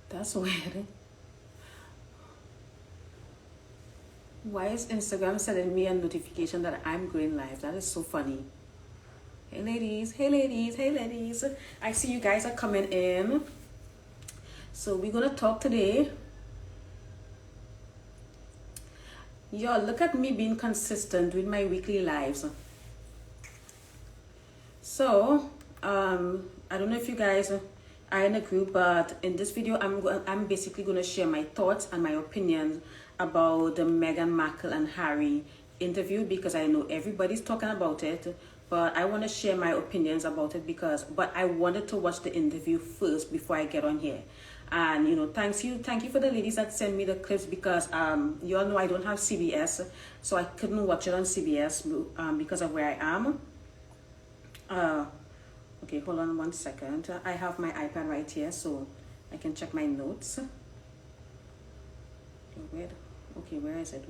That's weird. Why is Instagram sending me a notification that I'm going live? That is so funny. Hey ladies, hey ladies, hey ladies. I see you guys are coming in. So we're gonna talk today. Y'all, look at me being consistent with my weekly lives. So, I don't know if you guys are in a group, but in this video, I'm basically going to share my thoughts and my opinions about the Meghan Markle and Harry interview, because I know everybody's talking about it, but I want to share my opinions about it but I wanted to watch the interview first before I get on here. And thank you for the ladies that send me the clips, because you all know I don't have CBS, so I couldn't watch it on CBS because of where I am. Okay, hold on 1 second. I have my iPad right here, so I can check my notes. Okay, where is it?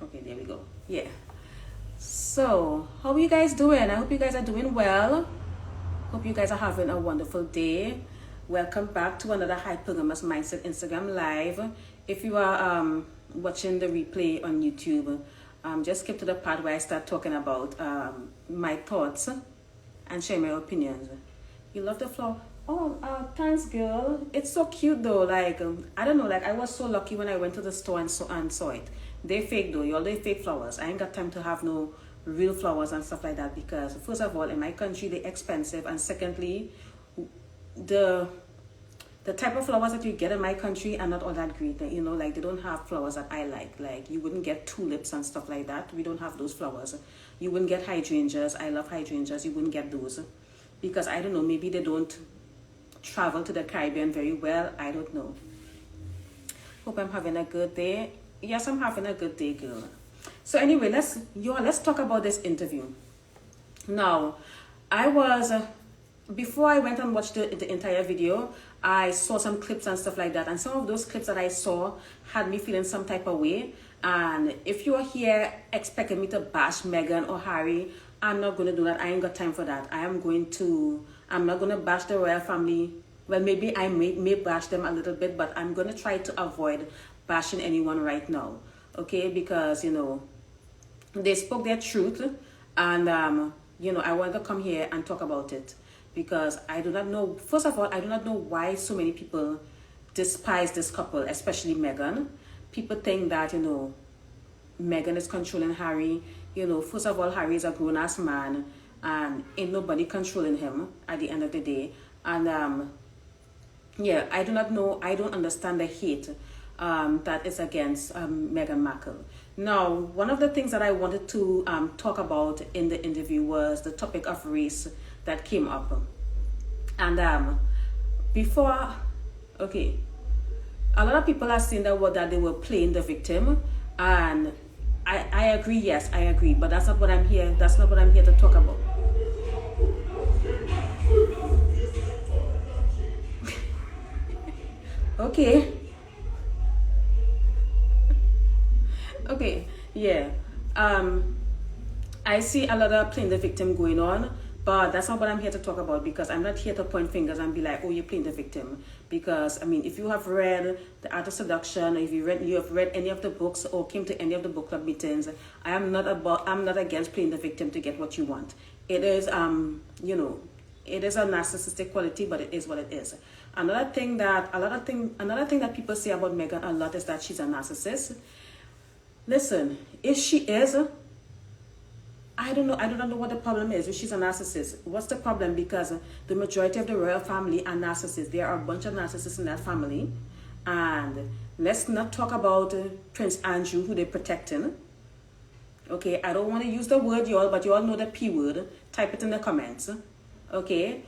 Okay, there we go. Yeah. So, how are you guys doing? I hope you guys are doing well. Hope you guys are having a wonderful day. Welcome back to another Hypergamous Mindset Instagram Live. If you are watching the replay on YouTube, just skip to the part where I start talking about my thoughts and share my opinions. You love the flower? Oh, thanks, girl. It's so cute though. Like I don't know. Like I was so lucky when I went to the store and saw it. They fake though. Y'all, they fake flowers. I ain't got time to have no real flowers and stuff like that, because first of all, in my country they're expensive, and secondly, the type of flowers that you get in my country are not all that great. Like they don't have flowers that I like. Like you wouldn't get tulips and stuff like that. We don't have those flowers. You wouldn't get hydrangeas. I love hydrangeas. You wouldn't get those because I don't know, maybe they don't travel to the Caribbean very well. I don't know. Hope I'm having a good day. Yes, I'm having a good day, girl. So anyway, let's talk about this interview. Now, before I went and watched the entire video, I saw some clips and stuff like that. And some of those clips that I saw had me feeling some type of way. And if you're here expecting me to bash Meghan or Harry, I'm not going to do that. I ain't got time for that. I'm not going to bash the royal family. Well, maybe I may bash them a little bit, but I'm going to try to avoid bashing anyone right now. Okay? Because, they spoke their truth. And, I want to come here and talk about it. Because I do not know, first of all, I do not know why so many people despise this couple, especially Meghan. People think that, Meghan is controlling Harry. First of all, Harry is a grown-ass man and ain't nobody controlling him at the end of the day. And, I do not know, I don't understand the hate that is against Meghan Markle. Now, one of the things that I wanted to talk about in the interview was the topic of race that came up. And a lot of people are saying that they were playing the victim, and I agree. Yes, I agree, but that's not what I'm here to talk about. Okay, yeah. I see a lot of playing the victim going on, but that's not what I'm here to talk about, because I'm not here to point fingers and be like, oh, you're playing the victim. Because, if you have read The Art of Seduction, or if you have read any of the books or came to any of the book club meetings, I'm not against playing the victim to get what you want. It is, it is a narcissistic quality, but it is what it is. Another thing that people say about Meghan a lot is that she's a narcissist. Listen, if she is, I don't know what the problem is. If she's a narcissist, what's the problem? Because the majority of the royal family are narcissists. There are a bunch of narcissists in that family. And let's not talk about Prince Andrew, who they're protecting. Okay, I don't want to use the word y'all, but you all know the P word. Type it in the comments. Okay,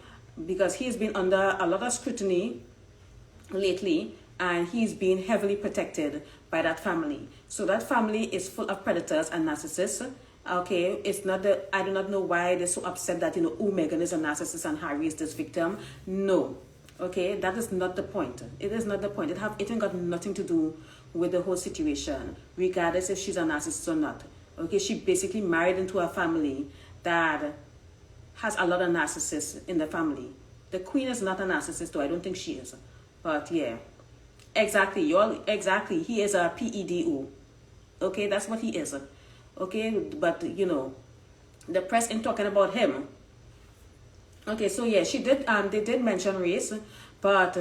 because he's been under a lot of scrutiny lately, and he's been heavily protected by that family. So that family is full of predators and narcissists. Okay, I do not know why they're so upset that, Meghan is a narcissist and Harry is this victim. No. Okay, that is not the point. It is not the point. It ain't got nothing to do with the whole situation, regardless if she's a narcissist or not. Okay, she basically married into a family that has a lot of narcissists in the family. The queen is not a narcissist, though. I don't think she is. But yeah. Exactly. Exactly. He is a PEDO. Okay, that's what he is. Okay, but you know, the press ain't talking about him. Okay, so yeah, they did mention race, but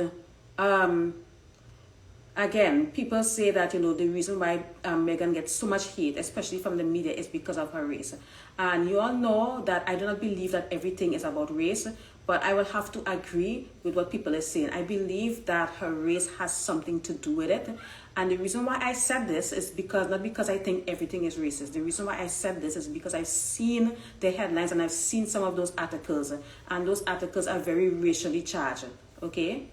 again, people say that, you know, the reason why Meghan gets so much hate, especially from the media, is because of her race. And you all know that I do not believe that everything is about race, but I will have to agree with what people are saying. I believe that her race has something to do with it. And the reason why I said this is because, not because I think everything is racist. The reason why I said this is because I've seen the headlines and I've seen some of those articles. And those articles are very racially charged. Okay?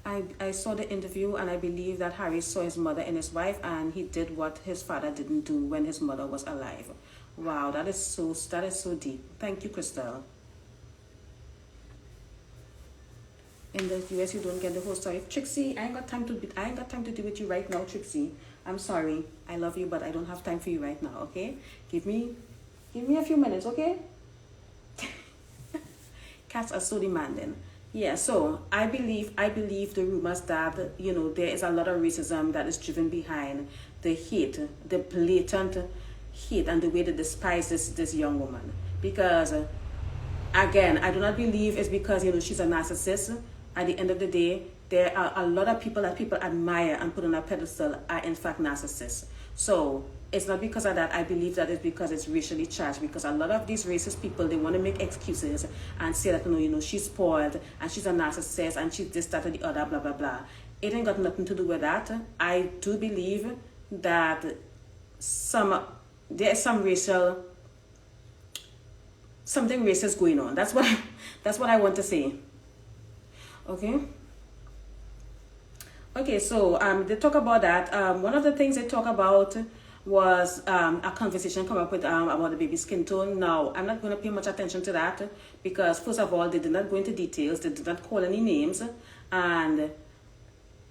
I saw the interview, and I believe that Harry saw his mother and his wife, and he did what his father didn't do when his mother was alive. Wow, that is so deep. Thank you, Crystal. In the US, you don't get the whole story. Trixie, I ain't got time to deal with you right now, Trixie. I'm sorry. I love you, but I don't have time for you right now. Okay? Give me a few minutes, okay? Cats are so demanding. Yeah, so I believe the rumors that, you know, there is a lot of racism that is driven behind the hate, the blatant hate, and the way they despise this young woman. Because again, I do not believe it's because, you know, she's a narcissist. At the end of the day, there are a lot of people that people admire and put on a pedestal are in fact narcissists. So it's not because of that. I believe that it's because it's racially charged, because a lot of these racist people, they want to make excuses and say that, you know, she's spoiled and she's a narcissist and she's this, that, or the other, blah, blah, blah. It ain't got nothing to do with that. I do believe that there is something racist going on. That's what I want to say. Okay, so they talk about that. One of the things they talk about was a conversation come up with about the baby's skin tone. Now, I'm not going to pay much attention to that because, first of all, they did not go into details. They did not call any names. And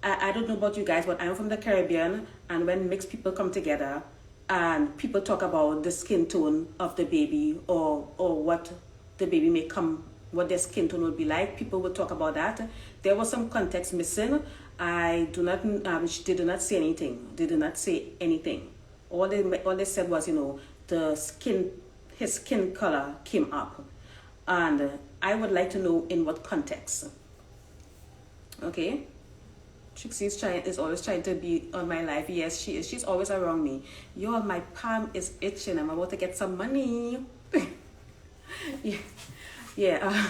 I don't know about you guys, but I'm from the Caribbean. And when mixed people come together and people talk about the skin tone of the baby or what the baby may come, what their skin tone will be like, people will talk about that. There was some context missing. They did not say anything. They did not say anything. All they said was, you know, his skin color came up. And I would like to know in what context. Okay? Trixie is always trying to be on my life. Yes, she is. She's always around me. Y'all, my palm is itching. I'm about to get some money. Yeah.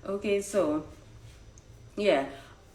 Okay, so, yeah.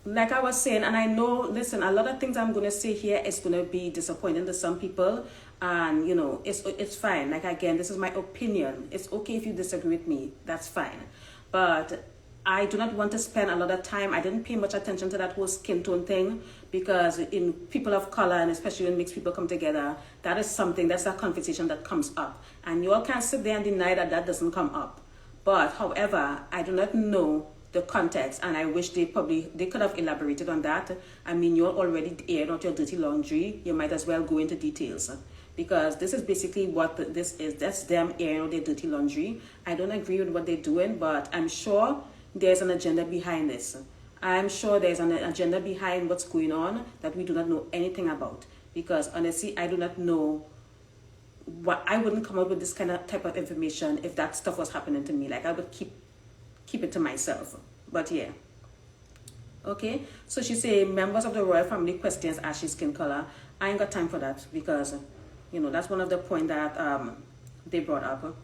Like I was saying, and I know, listen, a lot of things I'm going to say here is going to be disappointing to some people. And, you know, it's fine. Like, again, this is my opinion. It's okay if you disagree with me. That's fine. But I do not want to spend a lot of time. I didn't pay much attention to that whole skin tone thing because in people of color, and especially when mixed people come together, that's a conversation that comes up. And you all can't sit there and deny that doesn't come up. But, however, I do not know the context, and I wish they could have elaborated on that. I mean, you're already airing out your dirty laundry. You might as well go into details. Because this is basically what this is. That's them airing out their dirty laundry. I don't agree with what they're doing, but I'm sure there's an agenda behind this. I'm sure there's an agenda behind what's going on that we do not know anything about. Because honestly, I do not know I wouldn't come up with this kind of type of information if that stuff was happening to me. Like, I would keep it to myself. But yeah. Okay. So she say members of the royal family questions Ashley's skin color. I ain't got time for that because, you know, that's one of the points that they brought up.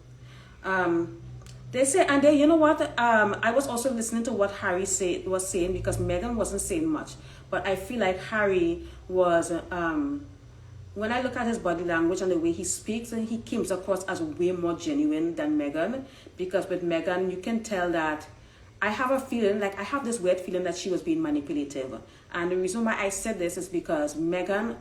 They say, and then, you know what? I was also listening to what Harry was saying because Meghan wasn't saying much. But I feel like Harry was, when I look at his body language and the way he speaks, and he comes across as way more genuine than Meghan. Because with Meghan, you can tell that I have this weird feeling that she was being manipulative. And the reason why I said this is because Meghan,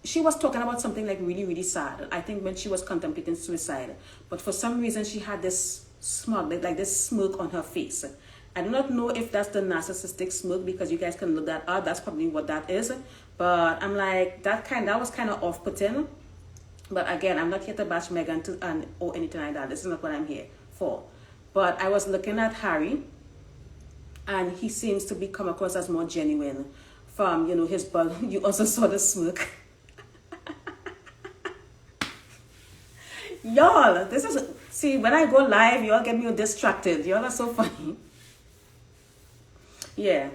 she was talking about something like really, really sad. I think when she was contemplating suicide. But for some reason, she had this this smirk on her face. I do not know if that's the narcissistic smirk because you guys can look that up. That's probably what that is. But I'm like, that was kind of off-putting. But again, I'm not here to bash Meghan or anything like that. This is not what I'm here for. But I was looking at Harry, and he seems to be come across as more genuine from, you know, his bug. You also saw the smirk. Y'all, this is, see, when I go live, y'all get me distracted. Y'all are so funny. Yeah.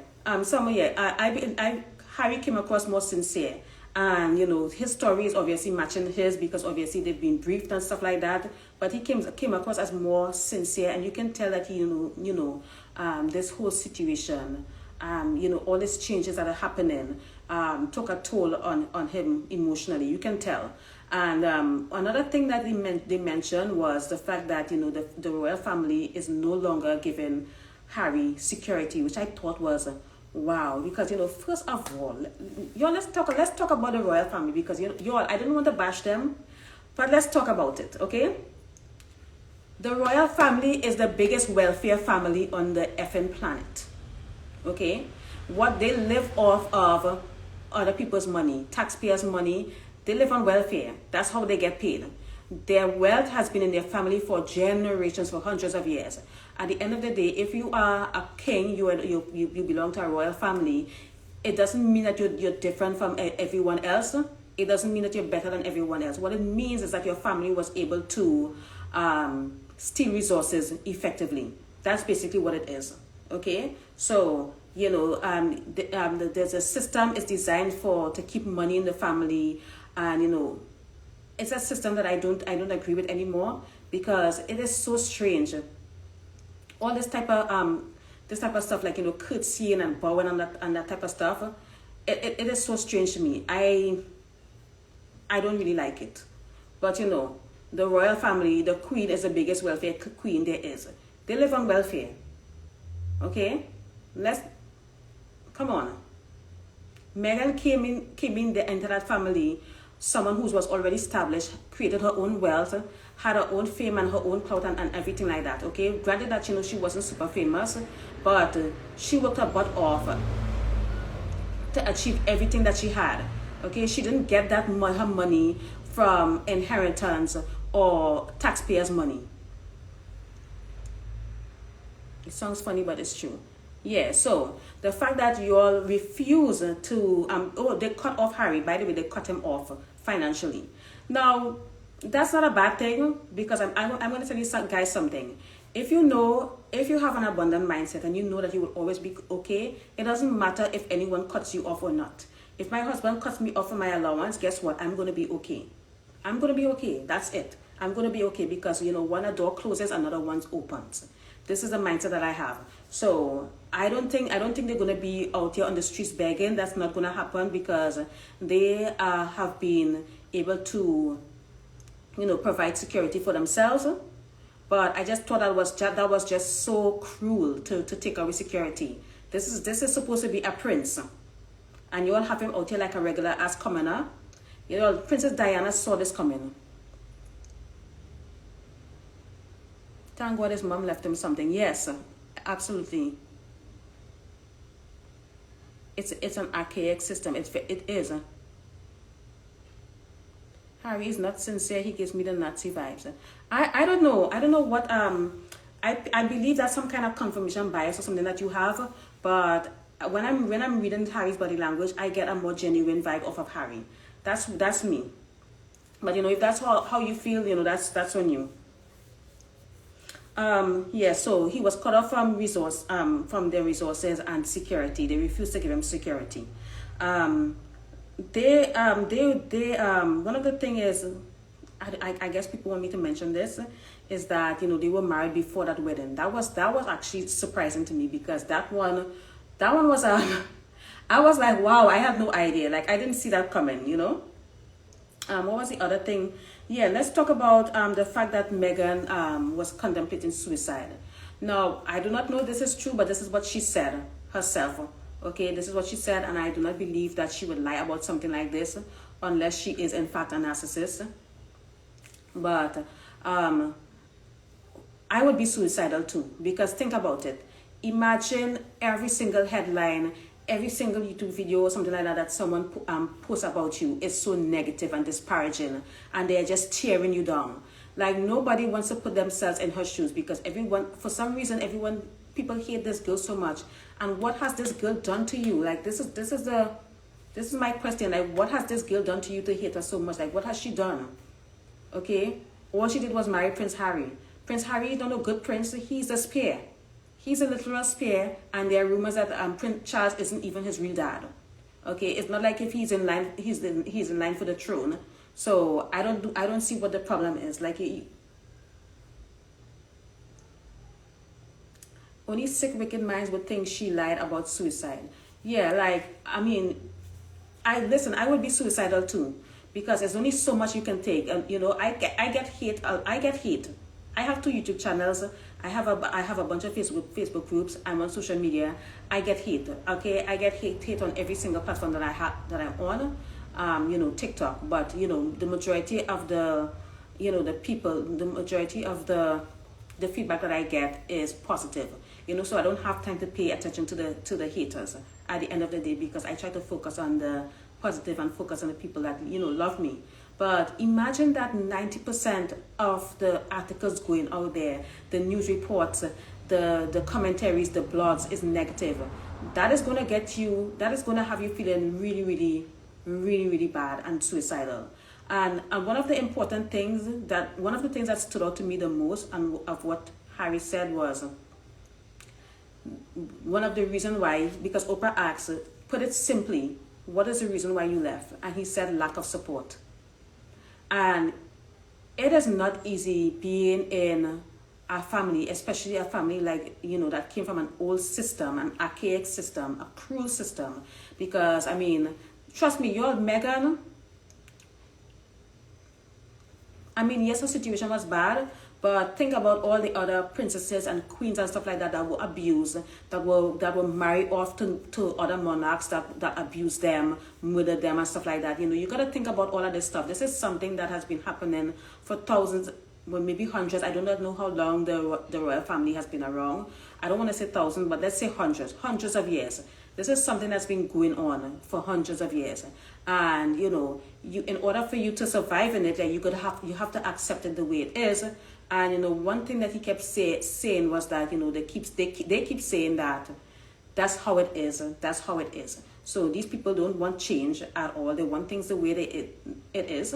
Harry came across more sincere. And, you know, his story is obviously matching his because obviously they've been briefed and stuff like that. But he came across as more sincere, and you can tell that he, this whole situation, all these changes that are happening, took a toll on him emotionally. You can tell. And another thing that they mentioned was the fact that, you know, the royal family is no longer giving Harry security, which I thought was wow. Because, you know, first of all, y'all, let's talk about the royal family, because y'all, I didn't want to bash them, but let's talk about it, okay? The royal family is the biggest welfare family on the effing planet, okay? What they live off of other people's money, taxpayers' money. They live on welfare. That's how they get paid. Their wealth has been in their family for generations, for hundreds of years. At the end of the day, if you are a king, you belong to a royal family, it doesn't mean that you're different from everyone else. It doesn't mean that you're better than everyone else. What it means is that your family was able to steal resources effectively. That's basically what it is. Okay? So, you know, there's a system is designed to keep money in the family. And, you know, it's a system that I don't agree with anymore, because it is so strange. All this type of stuff, like, you know, curtsying and bowing and that type of stuff, it is so strange to me. I don't really like it. But, you know, the royal family, the queen is the biggest welfare queen there is. They live on welfare. Okay? Come on. Meghan came in into that family, someone who was already established, created her own wealth, had her own fame and her own clout and everything like that, okay? Granted that, you know, she wasn't super famous, but she worked her butt off to achieve everything that she had, okay? She didn't get her money from inheritance or taxpayers' money. It sounds funny, but it's true. Yeah, so the fact that you all refuse to, they cut off Harry. By the way, they cut him off financially. Now, that's not a bad thing, because I'm going to tell you guys something. If you have an abundant mindset and you know that you will always be okay, it doesn't matter if anyone cuts you off or not. If my husband cuts me off for my allowance, guess what? I'm going to be okay. I'm going to be okay. That's it. I'm going to be okay, because, you know, when a door closes, another one opens. This is the mindset that I have. So I don't think they're going to be out here on the streets begging. That's not going to happen, because they have been able to, you know, provide security for themselves. But I just thought that was just so cruel to take away security. This is supposed to be a prince, and you all have him out here like a regular ass commoner. You know, Princess Diana saw this coming. Thank God his mom left him something. Yes, absolutely. It's an archaic system. It is. Harry is not sincere. He gives me the Nazi vibes. I don't know. I don't know what I believe that's some kind of confirmation bias or something that you have. But when I'm reading Harry's body language, I get a more genuine vibe off of Harry. That's me. But you know, if that's how you feel, you know, that's on you. Yeah, so he was cut off from their resources and security. They refused to give him security. One of the thing is, I guess people want me to mention this, is that, you know, they were married before that wedding. That was actually surprising to me, because that one was I was like, wow, I had no idea. Like, I didn't see that coming, you know. What was the other thing? Yeah, let's talk about the fact that Meghan was contemplating suicide. Now, I do not know if this is true, but this is what she said herself. Okay, this is what she said, and I do not believe that she would lie about something like this unless she is in fact a narcissist. But I would be suicidal too, because think about it. Imagine every single headline, every single YouTube video or something like that that someone posts about you is so negative and disparaging, and they're just tearing you down. Like, nobody wants to put themselves in her shoes, because everyone, for some reason, people hate this girl so much. And what has this girl done to you? Like, this is my question. Like, what has this girl done to you to hate her so much? Like, what has she done? Okay, all she did was marry Prince Harry. Prince Harry is not a good prince. He's a spear. He's a literal spear, and there are rumors that Prince Charles isn't even his real dad. Okay, it's not like if he's in line, he's in line for the throne. So I don't see what the problem is. Like, only sick, wicked minds would think she lied about suicide. Yeah, like, I mean, I would be suicidal too, because there's only so much you can take. And you know, I get hate. I have 2 YouTube channels. I have a bunch of Facebook groups. I'm on social media. I get hate. Okay, I get hate on every single platform that I'm on. You know, TikTok. But you know, the majority of the majority of the feedback that I get is positive. You know, so I don't have time to pay attention to the haters at the end of the day, because I try to focus on the positive and focus on the people that, you know, love me. But imagine that 90% of the articles going out there, the news reports, the commentaries, the blogs is negative. That is going to have you feeling really, really, really, really bad and suicidal. And one of the things that stood out to me the most and of what Harry said was, one of the reasons why, because Oprah asked, put it simply, what is the reason why you left? And he said, lack of support. And it is not easy being in a family, especially a family like, you know, that came from an old system, an archaic system, a cruel system. Because, I mean, trust me, you're Meghan. I mean, yes, her situation was bad, but think about all the other princesses and queens and stuff like that were abused, that were married off to other monarchs that abused them, murdered them and stuff like that. You know, you got to think about all of this stuff. This is something that has been happening for thousands, well, maybe hundreds. I do not know how long the royal family has been around. I don't want to say thousands, but let's say hundreds of years. This is something that's been going on for hundreds of years. And, you know, in order for you to survive in it, you have to accept it the way it is. And, you know, one thing that he kept saying was that, you know, they keep saying that that's how it is. That's how it is. So these people don't want change at all. They want things the way it is.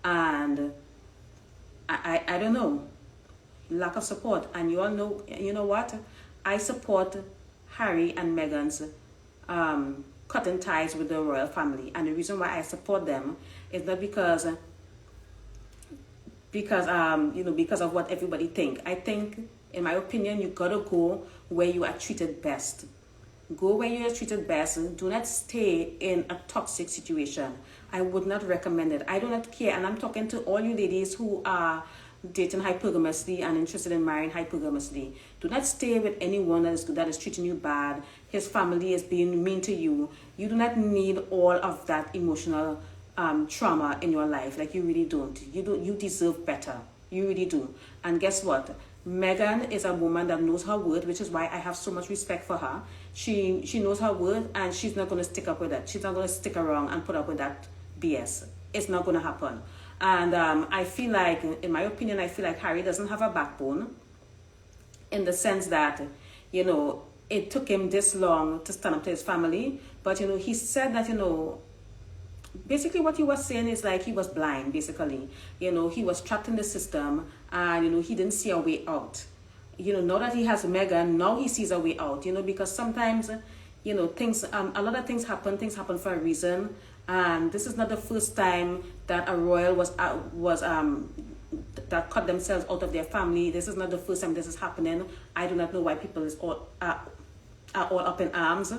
And I don't know. Lack of support. And you all know, you know what? I support Harry and Meghan's cutting ties with the royal family. And the reason why I support them is not because of what everybody think. I think, in my opinion, you gotta go where you are treated best. Go where you are treated best. Do not stay in a toxic situation. I would not recommend it. I do not care. And I'm talking to all you ladies who are dating hypergamously and interested in marrying hypergamously. Do not stay with anyone that is treating you bad. His family is being mean to you. You do not need all of that emotional trauma in your life. Like, you really don't. You deserve better. You really do. And guess what? Meghan is a woman that knows her worth, which is why I have so much respect for her. She knows her worth, and she's not going to stick up with that. She's not going to stick around and put up with that BS. It's not going to happen. And I feel like, in my opinion, Harry doesn't have a backbone, in the sense that, you know, it took him this long to stand up to his family. But, you know, he said that, you know, basically what he was saying is like he was blind, basically. You know, he was trapped in the system, and, you know, he didn't see a way out. You know, now that he has Meghan, now he sees a way out, you know, because sometimes, you know, a lot of things happen for a reason. And this is not the first time that a royal that cut themselves out of their family. This is not the first time this is happening. I do not know why people are all up in arms.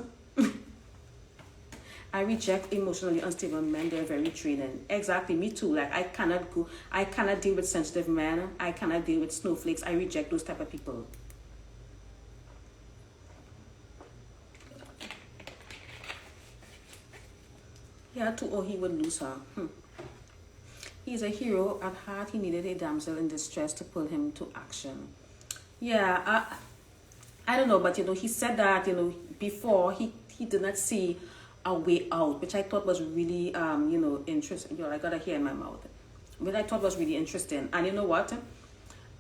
I reject emotionally unstable men. They're very draining. Exactly, me too. Like, I cannot deal with sensitive men. I cannot deal with snowflakes. I reject those type of people. Yeah, he would lose her. He's a hero at heart. He needed a damsel in distress to pull him to action. Yeah, I don't know, but, you know, he said that, you know, before he he did not see a way out, which I thought was really you know, interesting. I got a hair in my mouth, which I thought was really interesting. And you know what?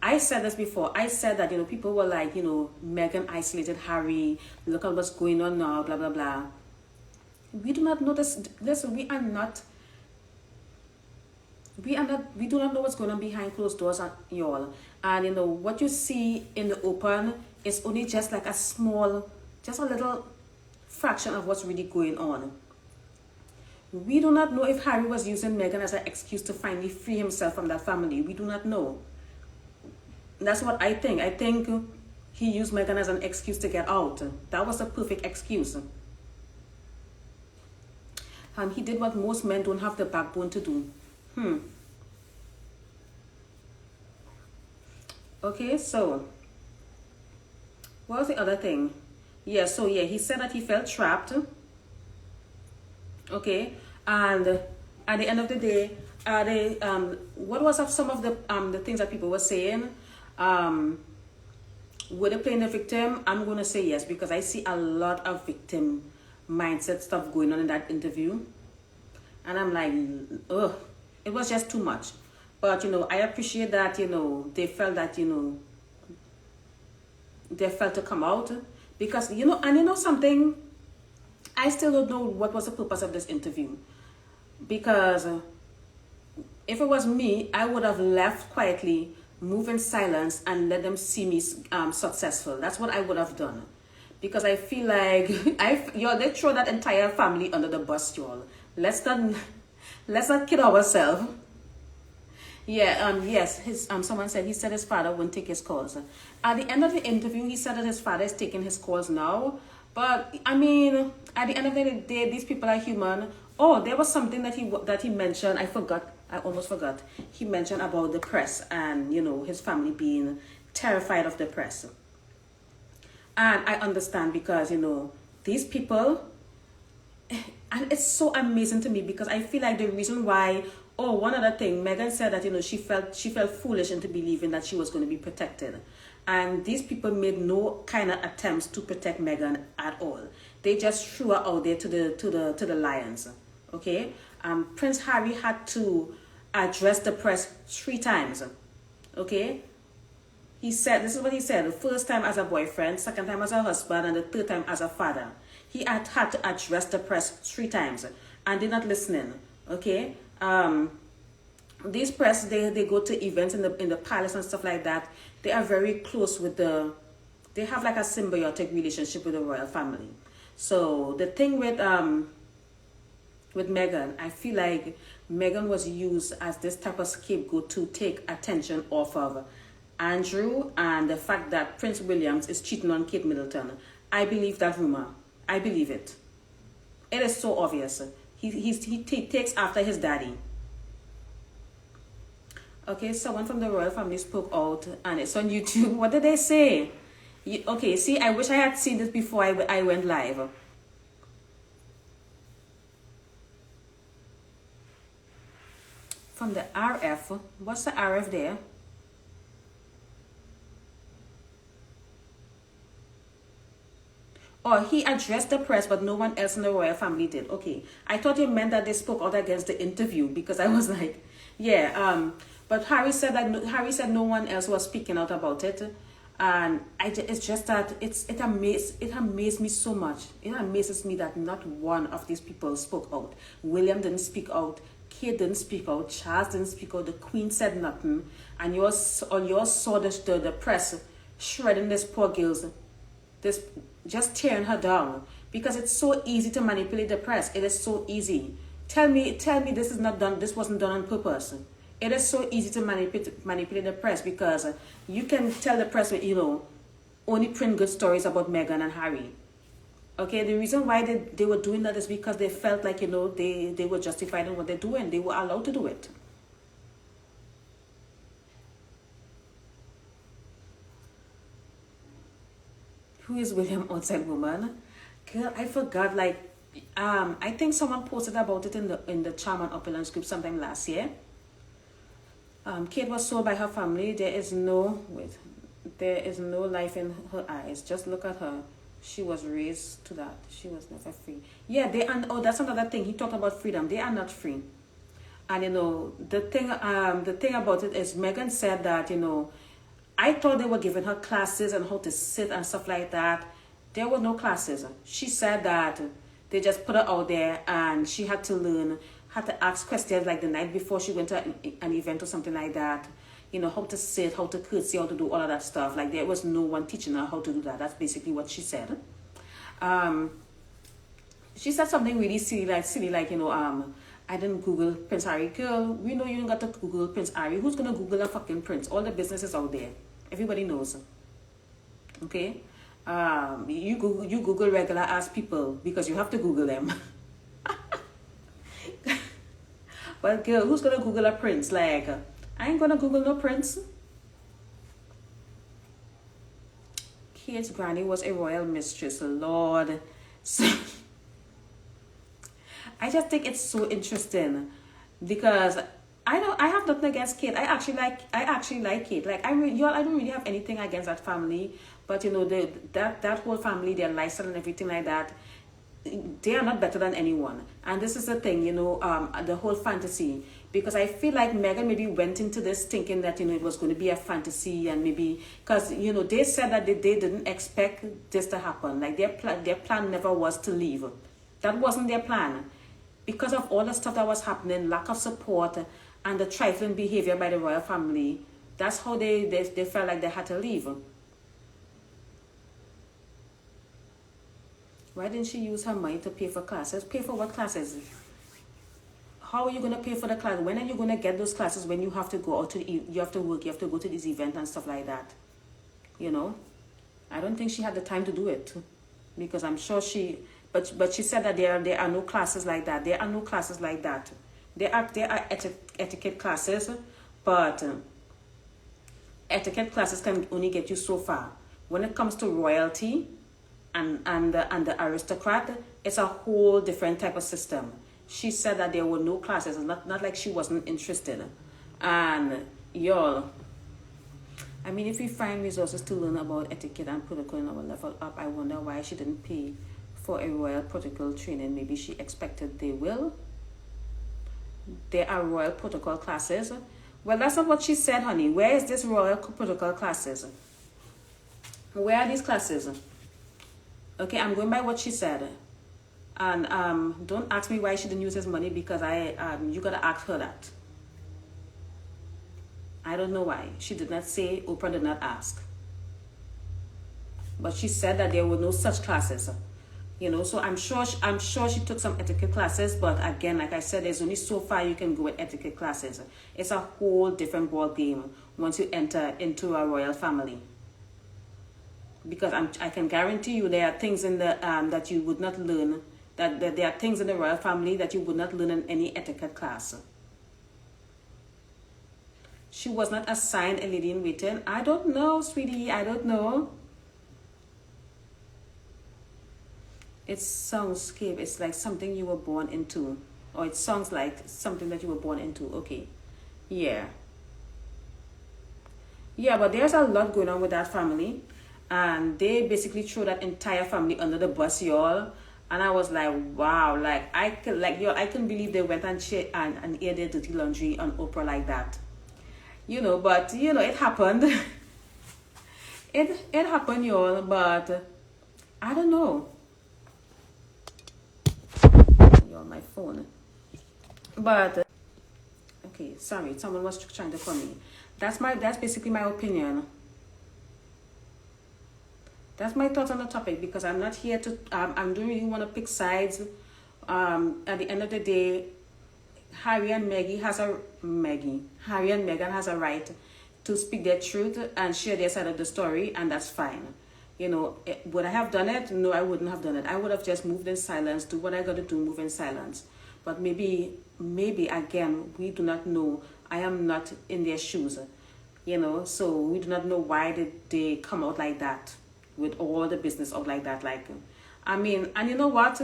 I said this before. I said that, you know, people were like, you know, Meghan isolated Harry. Look at what's going on now, blah, blah, blah. We do not know this. Listen, we do not know what's going on behind closed doors, y'all. And, you know, what you see in the open is only just like just a little fraction of what's really going on. We do not know if Harry was using Meghan as an excuse to finally free himself from that family. We do not know. That's what I think. I think he used Meghan as an excuse to get out. That was a perfect excuse. And he did what most men don't have the backbone to do. Okay, so what was the other thing? Yeah, so yeah, he said that he felt trapped. Okay, and at the end of the day, what was some of the things that people were saying? Were they playing the victim? I'm gonna say yes, because I see a lot of victim mindset stuff going on in that interview, and I'm like, ugh, it was just too much. But you know, I appreciate that, you know, they felt that, you know, they felt to come out, because, you know, and you know something, I still don't know what was the purpose of this interview, because if it was me, I would have left quietly, move in silence, and let them see me successful. That's what I would have done, because I feel like they throw that entire family under the bus, y'all. Let's not kid ourselves. Yeah, yes, someone said, he said his father wouldn't take his calls. At the end of the interview, he said that his father is taking his calls now. But, I mean, at the end of the day, these people are human. Oh, there was something that he mentioned. I forgot. I almost forgot. He mentioned about the press and, you know, his family being terrified of the press. And I understand, because, you know, these people, and it's so amazing to me, because I feel like the reason why, one other thing, Meghan said that, you know, she felt foolish into believing that she was going to be protected. And these people made no kind of attempts to protect Meghan at all. They just threw her out there to the lions. Okay? Prince Harry had to address the press 3 times. Okay? He said, this is what he said: the first time as a boyfriend, second time as a husband, and the third time as a father. He had to address the press 3 times, and they're not listening. Okay? These press, they go to events in the palace and stuff like that. They are very close with they have like a symbiotic relationship with the royal family. So the thing with Meghan, I feel like Meghan was used as this type of scapegoat to take attention off of Andrew and the fact that Prince Williams is cheating on Kate Middleton. I believe that rumor. I believe it. It is so obvious. He takes after his daddy. Okay, someone from the royal family spoke out, and it's on YouTube. What did they say? Okay, see, I wish I had seen this before I went live. From the RF. What's the RF there? Oh, he addressed the press, but no one else in the royal family did. Okay, I thought you meant that they spoke out against the interview, because I was like, yeah. But Harry said no one else was speaking out about it, and it's just that it amazed me so much. It amazes me that not one of these people spoke out. William didn't speak out. Kate didn't speak out. Charles didn't speak out. The Queen said nothing, and you saw the press shredding this poor girl's, just tearing her down, because it's so easy to manipulate the press. It is so easy. Tell me this is not done. This wasn't done on purpose. It is so easy to manipulate the press, because you can tell the press, you know, only print good stories about Meghan and Harry. Okay, the reason why they were doing that is because they felt like, you know, they were justified in what they're doing. They were allowed to do it. Who is William Outside Woman? Girl, I forgot. Like, I think someone posted about it in the Charm And Opulence group sometime last year. Kate was sold by her family. There is no life in her eyes. Just look at her. She was raised to that. She was never free. Yeah, they and oh, that's another thing. He talked about freedom. They are not free. And the thing about it is, Meghan said that I thought they were giving her classes on how to sit and stuff like that. There were no classes. She said that they just put her out there and she had to learn, had to ask questions like the night before she went to an event or something like that. How to sit, how to curtsy, how to do all of that stuff. Like there was no one teaching her how to do that. That's basically what she said. She said something really silly, I didn't Google Prince Harry. Girl, we know you don't got to Google Prince Harry. Who's gonna Google a fucking prince? All the businesses out there. Everybody knows. Okay? You Google regular ass people because you have to Google them. But girl, who's gonna Google a prince? Like, I ain't gonna Google no prince. Kate's granny was a royal mistress, Lord. So I just think it's so interesting because I have nothing against Kate. I actually like Kate. Like I don't really have anything against that family, but that whole family, their lifestyle and everything like that, they are not better than anyone. And this is the thing, the whole fantasy. Because I feel like Meghan maybe went into this thinking that, it was going to be a fantasy and maybe... Because, they said that they didn't expect this to happen. Like, their plan never was to leave. That wasn't their plan. Because of all the stuff that was happening, lack of support, and the trifling behavior by the royal family, that's how they felt like they had to leave. Why didn't she use her money to pay for classes? Pay for what classes? How are you going to pay for the class? When are you going to get those classes when you have to go out to you have to work, you have to go to this event and stuff like that? I don't think she had the time to do it because I'm sure but she said that there are no classes like that. There are no classes like that. There are etiquette classes, but etiquette classes can only get you so far. When it comes to royalty and the aristocrat, it's a whole different type of system. She said that there were no classes. It's not like she wasn't interested. And y'all, I mean, if we find resources to learn about etiquette and protocol in our level up, I wonder why she didn't pay for a royal protocol training. Maybe she expected they will. There are royal protocol classes. Well, that's not what she said, honey. Where is this royal protocol classes? Where are these classes? Okay, I'm going by what she said. And don't ask me why she didn't use his money because you gotta ask her that. I don't know why. She did not say, Oprah did not ask. But she said that there were no such classes. So I'm sure she took some etiquette classes, but again, like I said, there's only so far you can go with etiquette classes. It's a whole different ball game once you enter into a royal family. Because I can guarantee you there are things in the that you would not learn. That there are things in the royal family that you would not learn in any etiquette class. She was not assigned a lady in waiting. I don't know, sweetie. I don't know. It's soundscape. It's like something you were born into. Or it sounds like something that you were born into. Okay. Yeah. Yeah, but there's a lot going on with that family. And they basically threw that entire family under the bus, y'all. And I was like, wow, I couldn't believe they went and aired their dirty laundry on Oprah like that. But it happened. it happened, y'all, but I don't know. You're on my phone. But okay, sorry, someone was trying to call me. That's basically my opinion. That's my thoughts on the topic because I'm not here to, I don't really want to pick sides. At the end of the day, Harry and Meghan has a right to speak their truth and share their side of the story, and that's fine. Would I have done it? No, I wouldn't have done it. I would have just moved in silence, do what I got to do, move in silence. But maybe again, we do not know. I am not in their shoes, so we do not know why did they come out like that. With all the business out like that, and you know what?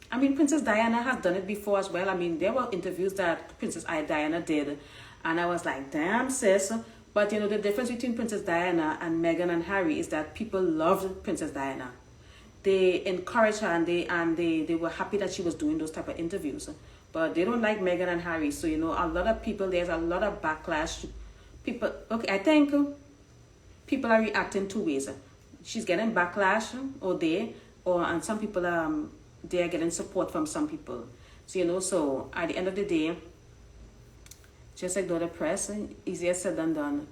Princess Diana has done it before as well. There were interviews that Princess Diana did, and I was like, damn, sis. But the difference between Princess Diana and Meghan and Harry is that people loved Princess Diana. they encouraged her, and they were happy that she was doing those type of interviews. But they don't like Meghan and Harry. So, you know, a lot of people, there's a lot of backlash. People, okay, I think people are reacting two ways. She's getting backlash, and some people, they are getting support from some people. So, you know, so at the end of the day, just ignore the press. Easier said than done.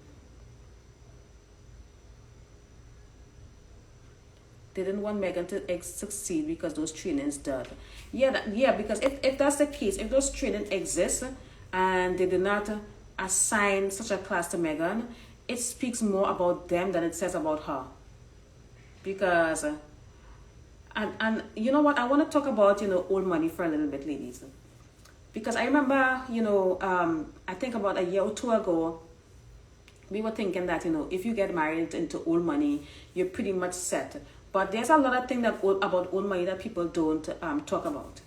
They didn't want Meghan to succeed because those trainings did. Yeah, because if that's the case, if those trainings exist and they did not assign such a class to Meghan, it speaks more about them than it says about her. Because, and you know what, I want to talk about, you know, old money for a little bit, ladies. Because I remember, you know, I think about a year or two ago, we were thinking that, you know, if you get married into old money, you're pretty much set. But there's a lot of things about old money that people don't talk about.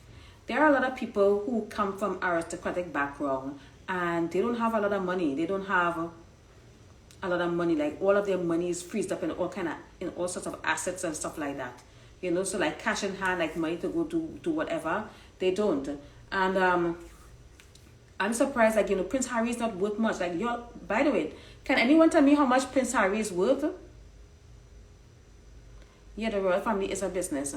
There are a lot of people who come from aristocratic background and they don't have a lot of money. They don't have a lot of money. Like all of their money is freezed up in all sorts of assets and stuff like that. You know, so like cash in hand, like money to go do whatever. They don't. And I'm surprised, like, you know, Prince Harry is not worth much. Like, by the way, can anyone tell me how much Prince Harry is worth? Yeah, the royal family is a business.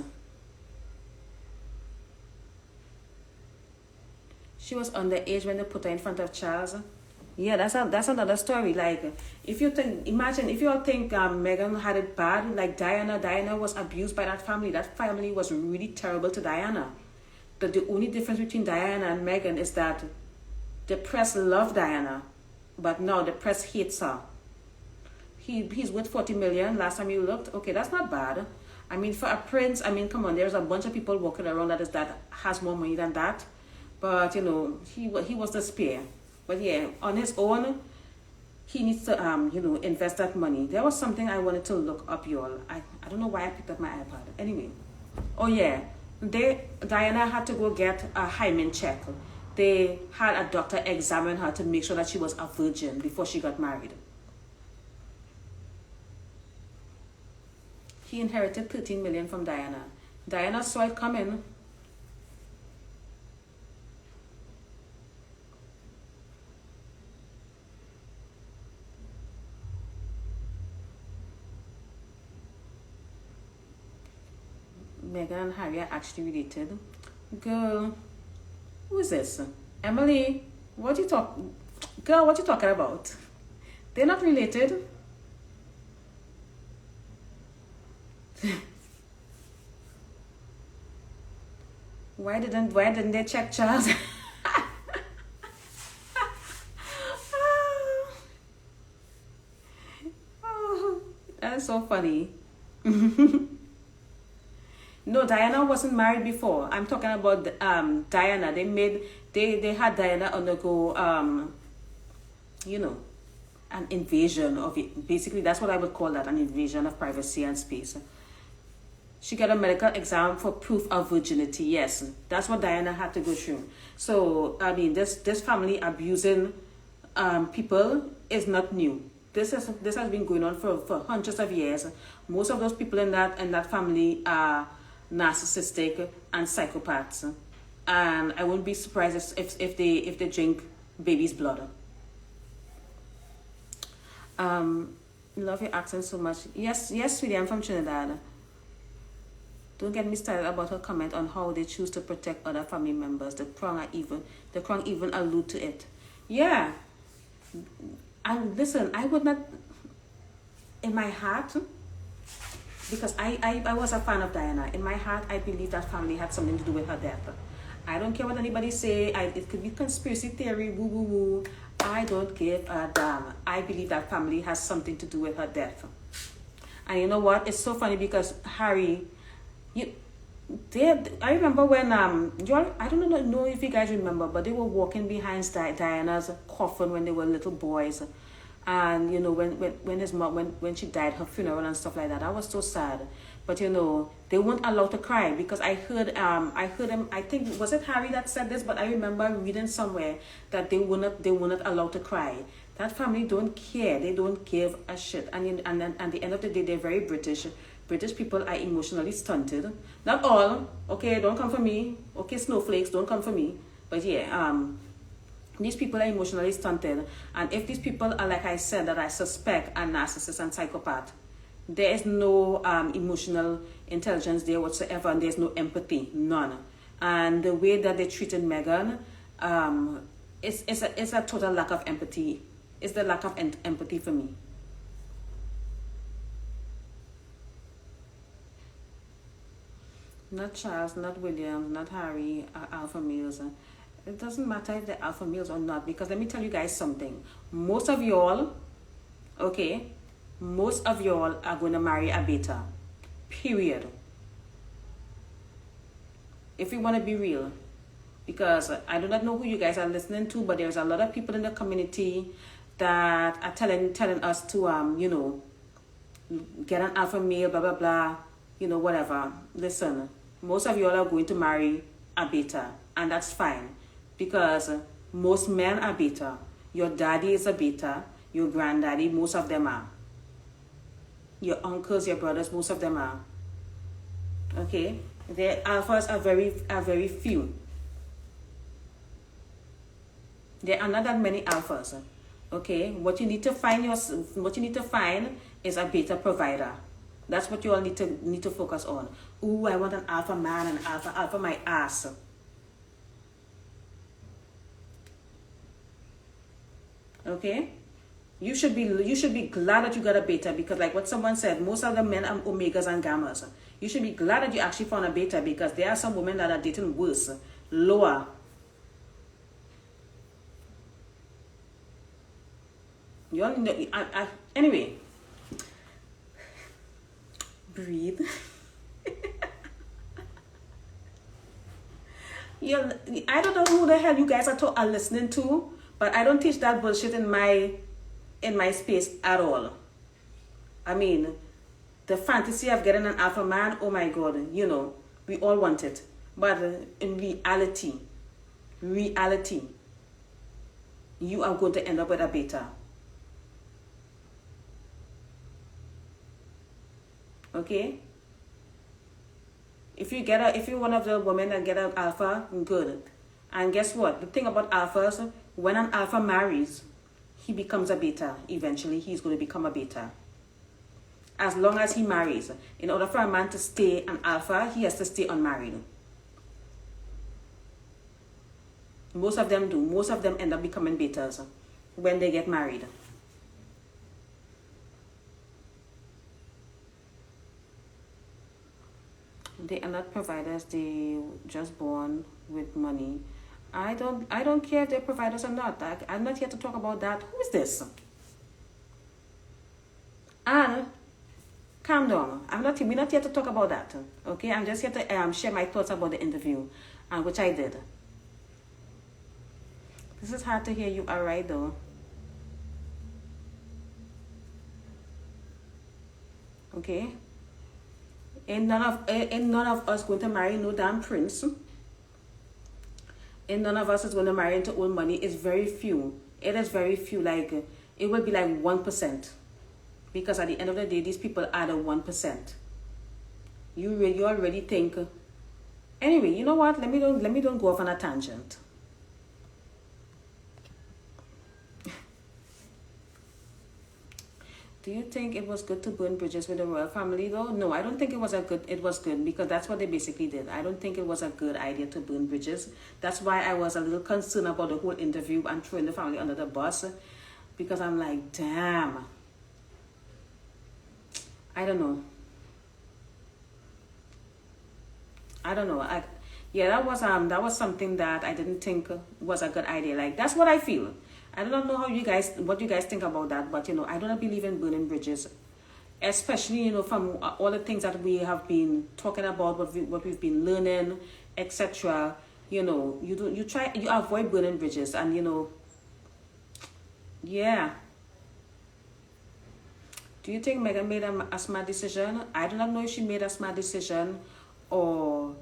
She was underage when they put her in front of Charles. Yeah, that's another story. Like, if you think, imagine if you all think Meghan had it bad, like Diana was abused by that family. That family was really terrible to Diana. But the only difference between Diana and Meghan is that the press loved Diana, but now the press hates her. He's worth 40 million last time you looked. Okay, that's not bad. I mean, for a prince, I mean, come on, there's a bunch of people walking around that has more money than that. But, you know, he was the spare. But yeah, on his own, he needs to, you know, invest that money. There was something I wanted to look up, y'all. I don't know why I picked up my iPad. Anyway. Oh, yeah. Diana had to go get a hymen check. They had a doctor examine her to make sure that she was a virgin before she got married. He inherited 13 million from Diana. Diana saw it coming. Meghan and Harry are actually related. Girl, who is this? Emily, what you talking about? They're not related. Why didn't they check Charles? Oh, that's so funny. No, Diana wasn't married before. I'm talking about Diana. They had Diana undergo you know, an invasion of it. Basically, that's what I would call that, an invasion of privacy and space. She got a medical exam for proof of virginity. Yes, that's what Diana had to go through. So, I mean, this family abusing people is not new. This has been going on for hundreds of years. Most of those people in that family are narcissistic and psychopaths. And I wouldn't be surprised if they drink baby's blood. Love your accent so much. Yes, sweetie, I'm from Trinidad. Don't get me started about her comment on how they choose to protect other family members. The Crown even allude to it. Yeah. And listen, I would not, in my heart, because I was a fan of Diana. In my heart, I believe that family had something to do with her death. I don't care what anybody say. It could be conspiracy theory, woo woo woo. I don't give a damn. I believe that family has something to do with her death. And you know what? It's so funny because Harry, I remember when I don't know if you guys remember, but they were walking behind Diana's coffin when they were little boys, and you know when his mom when she died, her funeral and stuff like that. I was so sad, but you know they weren't allowed to cry because I heard him. I think was it Harry that said this, but I remember reading somewhere that they were not allowed to cry. That family don't care. They don't give a shit. And at the end of the day, they're very British. British people are emotionally stunted. Not all. Okay, don't come for me. Okay, snowflakes, don't come for me. But yeah, these people are emotionally stunted. And if these people are, like I said, that I suspect are narcissists and psychopath, there is no emotional intelligence there whatsoever, and there's no empathy, none. And the way that they treated Meghan, it's a total lack of empathy. It's the lack of empathy for me. Not Charles, not William, not Harry, alpha males. It doesn't matter if they're alpha males or not, because let me tell you guys something. Most of y'all, okay, most of y'all are going to marry a beta. Period. If you want to be real. Because I do not know who you guys are listening to, but there's a lot of people in the community that are telling us to, get an alpha male, blah, blah, blah, whatever. Listen, most of y'all are going to marry a beta, and that's fine. Because most men are beta. Your daddy is a beta. Your granddaddy, most of them are. Your uncles, your brothers, most of them are. Okay? The alphas are very few. There are not that many alphas. Okay? What you need to find is a beta provider. That's what you all need to focus on. Ooh, I want an alpha man, an alpha my ass. Okay? You should be glad that you got a beta, because like what someone said, most of the men are omegas and gammas. You should be glad that you actually found a beta, because there are some women that are dating worse, lower. You all know, anyway, breathe. I don't know who the hell you guys are listening to, but I don't teach that bullshit in my space at all. I mean, the fantasy of getting an alpha man, oh my God, we all want it. But in reality, you are going to end up with a beta. Okay? If you're one of the women that get an alpha, good. And guess what? The thing about alphas, when an alpha marries, he becomes a beta. Eventually, he's going to become a beta. As long as he marries. In order for a man to stay an alpha, he has to stay unmarried. Most of them do. Most of them end up becoming betas when they get married. They are not providers. They just born with money. I don't care if they're providers or not. I'm not here to talk about that. Who is this? And calm down. We're not here to talk about that. Okay? I'm just here to share my thoughts about the interview, which I did. This is hard to hear. You are right though. Okay? Ain't none of us going to marry no damn prince. And none of us is going to marry into old money. It's very few. It is very few. Like, it will be like 1%. Because at the end of the day, these people are the 1%. You already think. Anyway, you know what? Let me don't go off on a tangent. Do you think it was good to burn bridges with the royal family though? No, I don't think it was good because that's what they basically did. I don't think it was a good idea to burn bridges. That's why I was a little concerned about the whole interview and throwing the family under the bus, because I'm like, damn. I don't know. That was something that I didn't think was a good idea. Like, that's what I feel. I do not know what you guys think about that, but I do not believe in burning bridges, especially from all the things that we have been talking about, what we've been learning, etc. You avoid burning bridges, and yeah. Do you think Meghan made a smart decision? I do not know if she made a smart decision, or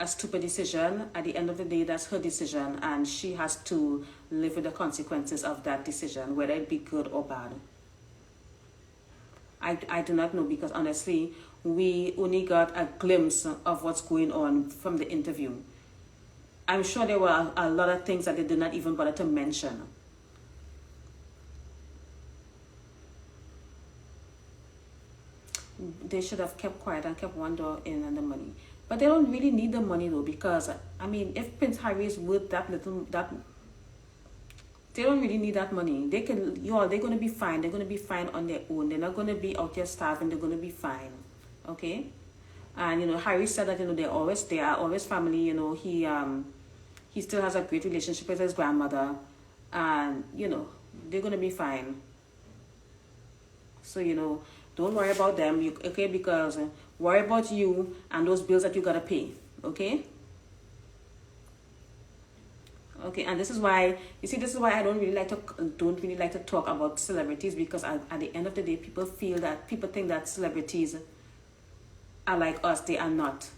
a stupid decision. At the end of the day, that's her decision, and she has to live with the consequences of that decision, whether it be good or bad. I do not know, because honestly, we only got a glimpse of what's going on from the interview. I'm sure there were a lot of things that they did not even bother to mention. They should have kept quiet and kept one door in and the money. But they don't really need the money though, because I mean, if Prince Harry is worth that little, that they don't really need that money. They can, they're gonna be fine. They're gonna be fine on their own. They're not gonna be out there starving. They're gonna be fine, okay? And Harry said that they are always family. He still has a great relationship with his grandmother, and they're gonna be fine. So don't worry about them, okay? Because worry about you and those bills that you gotta pay, okay? Okay, and this is why I don't really like to talk about celebrities, because at the end of the day, people think that celebrities are like us. They are not,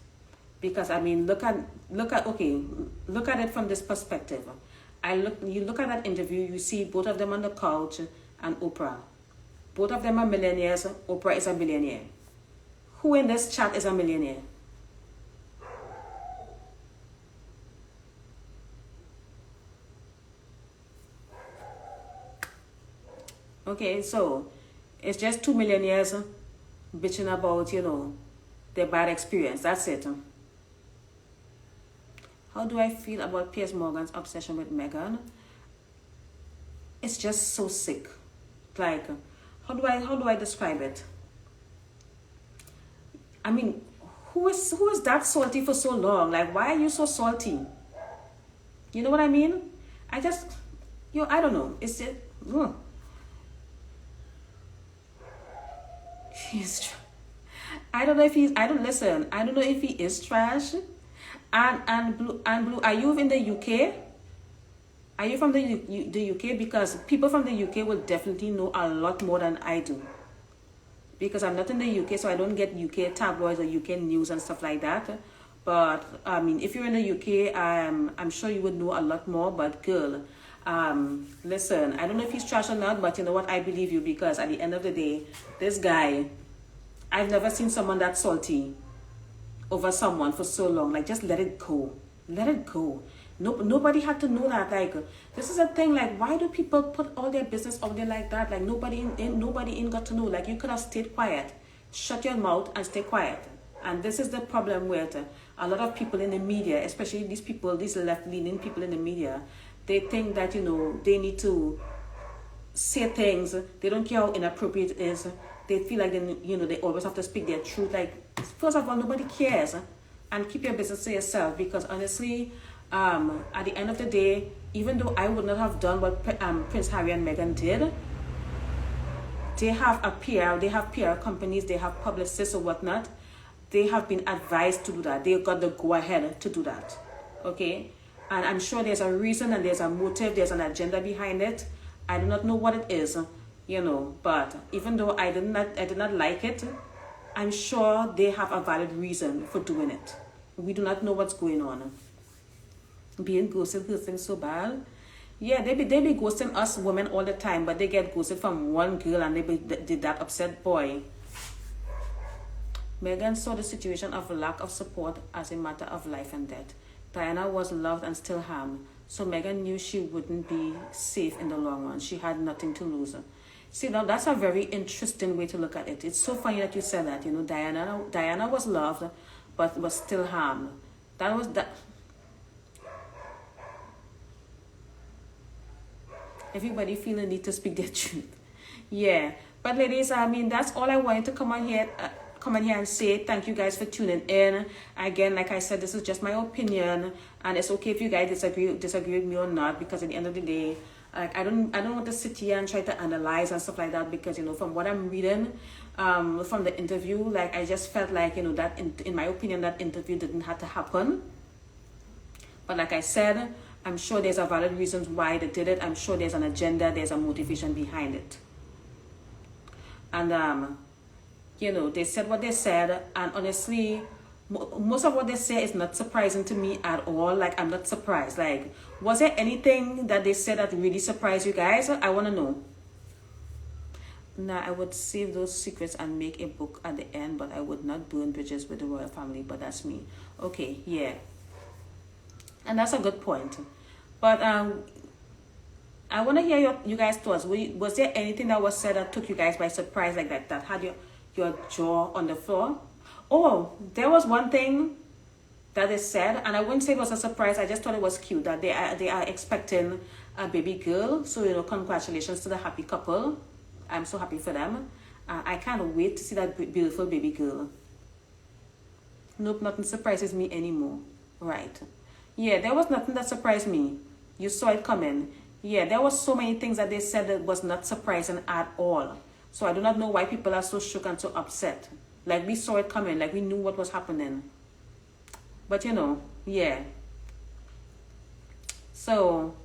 because I mean, look at it from this perspective. You look at that interview, you see both of them on the couch and Oprah. Both of them are millionaires. Oprah is a billionaire. Who in this chat is a millionaire? Okay, so it's just two millionaires bitching about, their bad experience. That's it. How do I feel about Piers Morgan's obsession with Meghan? It's just so sick. Like, how do I describe it? I mean, who is that salty for so long? Like, why are you so salty? You know what I mean? I don't know. It's just, I don't know if I don't know if he is trash. And Blue, are you in the UK? Are you from the UK? Because people from the UK will definitely know a lot more than I do. Because I'm not in the UK, so I don't get UK tabloids or UK news and stuff like that. But I mean, if you're in the UK, I'm sure you would know a lot more. But girl, listen, I don't know if he's trash or not, but you know what? I believe you, because at the end of the day, this guy, I've never seen someone that salty over someone for so long. Like, just let it go. Let it go. Nobody had to know that. Like, this is a thing. Like, why do people put all their business out there like that? Like, nobody in got to know. Like, you could have stayed quiet. Shut your mouth and stay quiet. And this is the problem with a lot of people in the media, especially these left-leaning people in the media. They think that, they need to say things. They don't care how inappropriate it is. They feel like they always have to speak their truth. Like, first of all, nobody cares. And keep your business to yourself, because honestly, at the end of the day, even though I would not have done what Prince Harry and Meghan did, they have PR companies, they have publicists or whatnot. They have been advised to do that. They got the go-ahead to do that, okay? And I'm sure there's a reason and there's a motive, there's an agenda behind it. I do not know what it is, but even though I did not like it, I'm sure they have a valid reason for doing it. We do not know what's going on. Being ghosted hurts them so bad. Yeah, they be ghosting us women all the time, but they get ghosted from one girl and they did that upset boy. Meghan saw the situation of lack of support as a matter of life and death. Diana was loved and still harmed, so Meghan knew she wouldn't be safe in the long run. She had nothing to lose. See, now that's a very interesting way to look at it. It's so funny that you said that. Diana was loved, but was still harmed. Everybody feel the need to speak their truth. Yeah, but ladies, I mean, that's all I wanted to come on here and say. Thank you guys for tuning in. Again, like I said, this is just my opinion, and it's okay if you guys disagree with me or not, because at the end of the day, like, I don't want to sit here and try to analyze and stuff like that, because from what I'm reading from the interview, like, I just felt like that in my opinion, that interview didn't have to happen. But like I said, I'm sure there's a valid reasons why they did it. I'm sure there's an agenda, there's a motivation behind it. And they said what they said, and honestly, most of what they say is not surprising to me at all. Like, I'm not surprised. Like, was there anything that they said that really surprised you guys? I want to know. Now, I would save those secrets and make a book at the end, but I would not burn bridges with the royal family. But that's me. Okay, yeah. And that's a good point. But I want to hear you guys' thoughts. Was there anything that was said that took you guys by surprise, like that had your jaw on the floor? Oh, there was one thing that they said, and I wouldn't say it was a surprise. I just thought it was cute that they are expecting a baby girl. So, you know, congratulations to the happy couple. I'm so happy for them. I can't wait to see that beautiful baby girl. Nope, nothing surprises me anymore. Right. Yeah, there was nothing that surprised me. You saw it coming. Yeah, there was so many things that they said that was not surprising at all. So I do not know why people are so shook and so upset. Like, we saw it coming, like we knew what was happening. But you know, yeah. So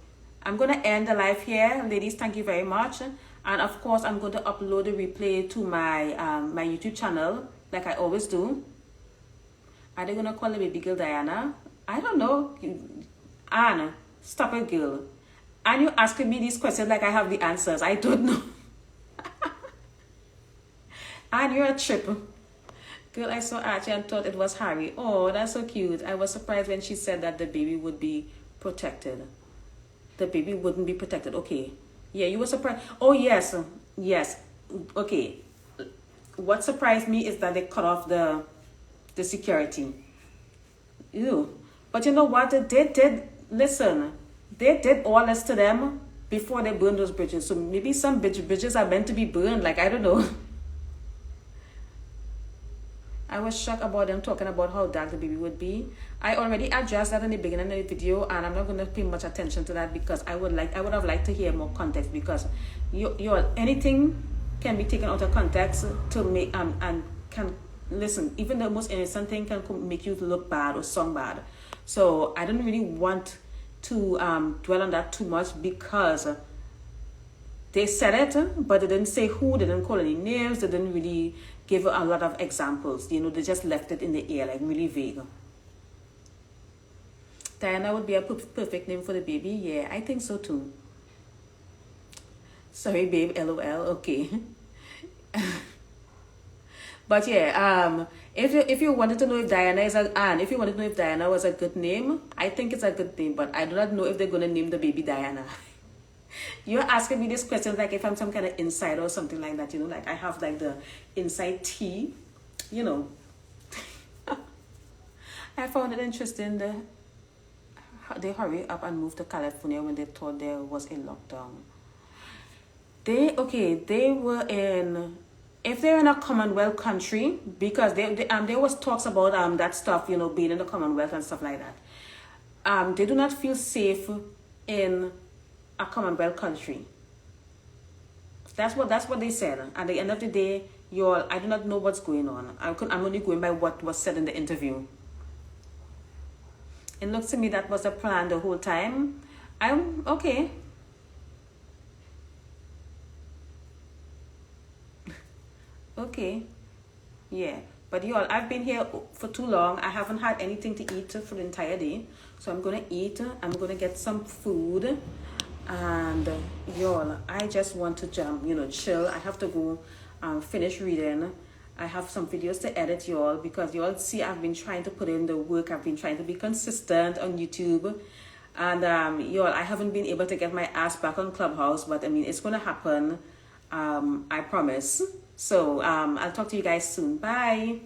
I'm going to end the live here. Ladies, thank you very much. And of course, I'm going to upload the replay to my my YouTube channel, like I always do. Are they going to call the baby girl Diana? I don't know. Anne, stop it, girl. And you asking me these questions like I have the answers. I don't know. And you're a trip. Girl, I saw Archie and thought it was Harry. Oh, that's so cute. I was surprised when she said that the baby would be protected. The baby wouldn't be protected. Okay. Yeah, you were surprised. Oh, yes. Yes. Okay. What surprised me is that they cut off the security. Ew. But you know what? They did, listen, they did all this to them before they burned those bridges. So maybe some bridges are meant to be burned. Like, I don't know. I was shocked about them talking about how dark the baby would be. I already addressed that in the beginning of the video, and I'm not going to pay much attention to that because I would have liked to hear more context, because anything can be taken out of context to make and can, listen, even the most innocent thing can make you look bad or sound bad. So I don't really want to dwell on that too much, because they said it, but they didn't say who, they didn't call any names, they didn't really give a lot of examples. You know, they just left it in the air, like really vague. Diana would be a perfect name for the baby. Yeah, I think so too. Sorry, babe, LOL. Okay. But yeah, if you wanted to know if Diana is if you wanted to know if Diana was a good name, I think it's a good name, but I do not know if they're gonna name the baby Diana. You're asking me these questions like if I'm some kind of insider or something like that, you know, like I have like the inside tea, you know. I found it interesting that they hurry up and moved to California when they thought there was a lockdown. They were in, if they're in a Commonwealth country, because there was talks about that stuff, you know, being in the Commonwealth and stuff like that. They do not feel safe in a Commonwealth country. That's what they said. At the end of the day, I do not know what's going on. I'm only going by what was said in the interview. It looks to me that was a plan the whole time. I'm okay. Okay. Yeah. But y'all, I've been here for too long. I haven't had anything to eat for the entire day. So I'm going to eat. I'm going to get some food. And y'all, I just want to chill. I have to go finish reading. I have some videos to edit, y'all, because y'all see I've been trying to put in the work. I've been trying to be consistent on YouTube. And y'all, I haven't been able to get my ass back on Clubhouse, but I mean, it's going to happen. I promise. So I'll talk to you guys soon. Bye.